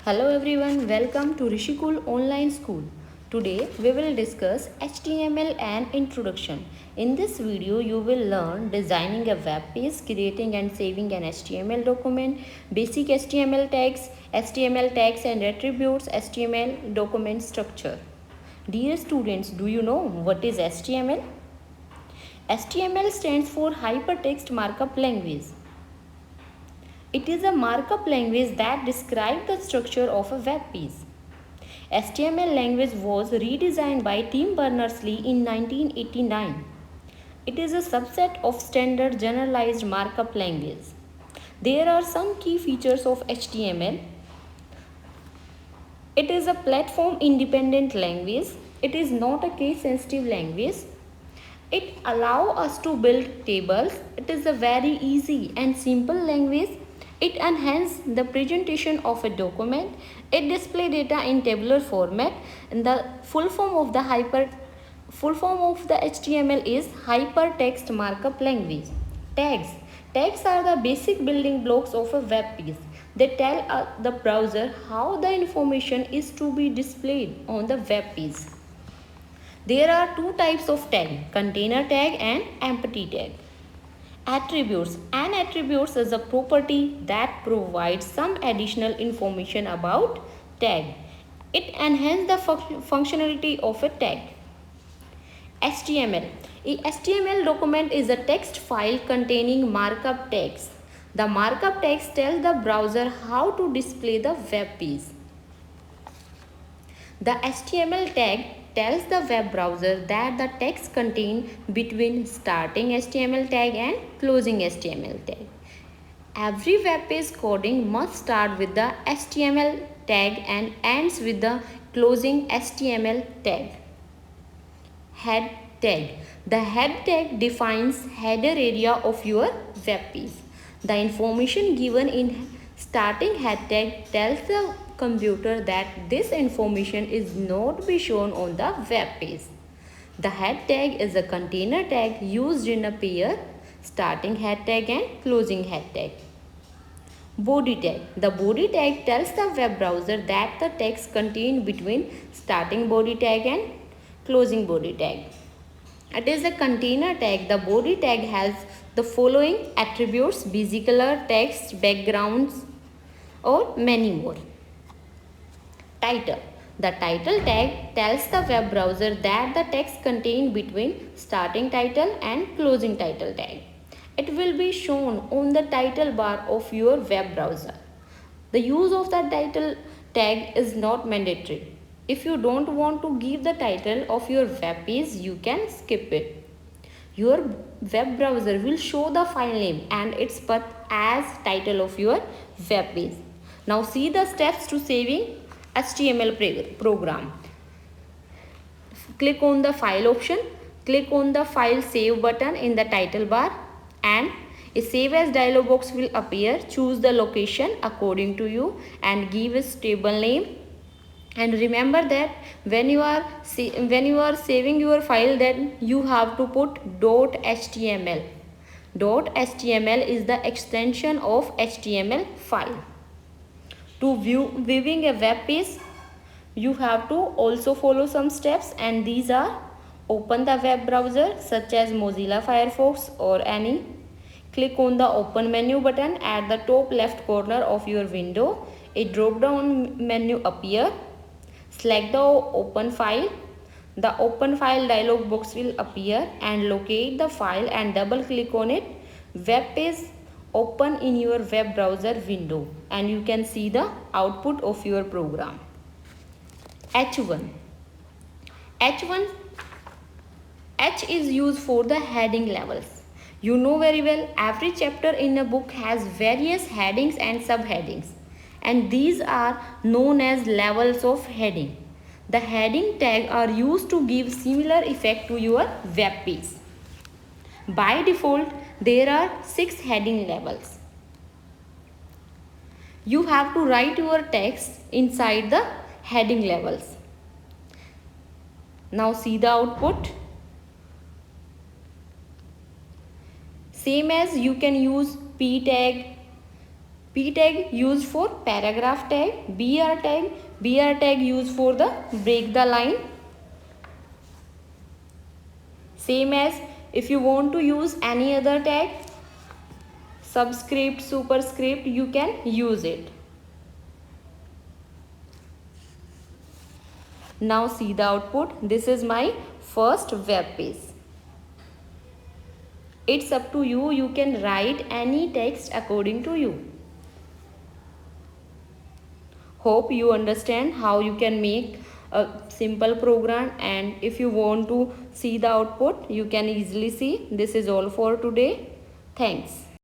Hello everyone, welcome to Rishikul Online School. Today we will discuss HTML and introduction. In this video you will learn designing a web page, creating and saving an HTML document, basic HTML tags and attributes, HTML document structure. Dear students, do you know what is HTML? HTML stands for Hypertext Markup Language. It is a markup language that describes the structure of a web page. HTML language was redesigned by Tim Berners-Lee in 1989. It is a subset of standard generalized markup language. There are some key features of HTML. It is a platform independent language. It is not a case sensitive language. It allows us to build tables. It is a very easy and simple language. It enhances the presentation of a document. It displays data in tabular format. And the full form of the HTML is Hypertext Markup Language. Tags. Tags are the basic building blocks of a web page. They tell the browser how the information is to be displayed on the web page. There are two types of tag, container tag and empty tag. Attributes. An attribute is a property that provides some additional information about tag. It enhances the functionality of a tag. HTML. A HTML document is a text file containing markup tags. The markup tags tell the browser how to display the web page. The HTML tag tells the web browser that the text contained between starting HTML tag and closing HTML tag. Every web page coding must start with the HTML tag and ends with the closing HTML tag. Head tag. The head tag defines header area of your web page. The information given in starting head tag tells the computer that this information is not be shown on the web page. The head tag is a container tag used in a pair, starting head tag and closing head tag. Body tag. The body tag tells the web browser that the text contained between starting body tag and closing body tag. It is a container tag. The body tag has the following attributes: busy color, text, backgrounds, or many more. Title. The title tag tells the web browser that the text contained between starting title and closing title tag. It will be shown on the title bar of your web browser. The use of the title tag is not mandatory. If you don't want to give the title of your web page, you can skip it. Your web browser will show the file name and its path as title of your web page. Now see the steps to saving HTML program. Click on the file option. Click on the file save button in the title bar and a save as dialog box will appear. Choose the location according to you and give a stable name. And remember that when you are saving your file, then you have to put .html. .html is the extension of HTML file. To viewing a web page, you have to also follow some steps, and these are: open the web browser such as Mozilla Firefox or any. Click on the open menu button at the top left corner of your window. A drop down menu appear. Select the open file. The open file dialog box will appear and locate the file and double click on it. Web page open in your web browser window and you can see the output of your program. H1. H is used for the heading levels. You know very well, every chapter in a book has various headings and subheadings, and these are known as levels of heading. The heading tag are used to give similar effect to your web page. By default, there are 6 heading levels. You have to write your text inside the heading levels. Now see the output. Same as you can use p tag, P tag used for paragraph tag, BR tag used for the break the line. Same as if you want to use any other tag, subscript, superscript, you can use it. Now see the output. This is my first web page. It's up to you. You can write any text according to you. Hope you understand how you can make a simple program, and if you want to see the output, you can easily see. This is all for today. Thanks.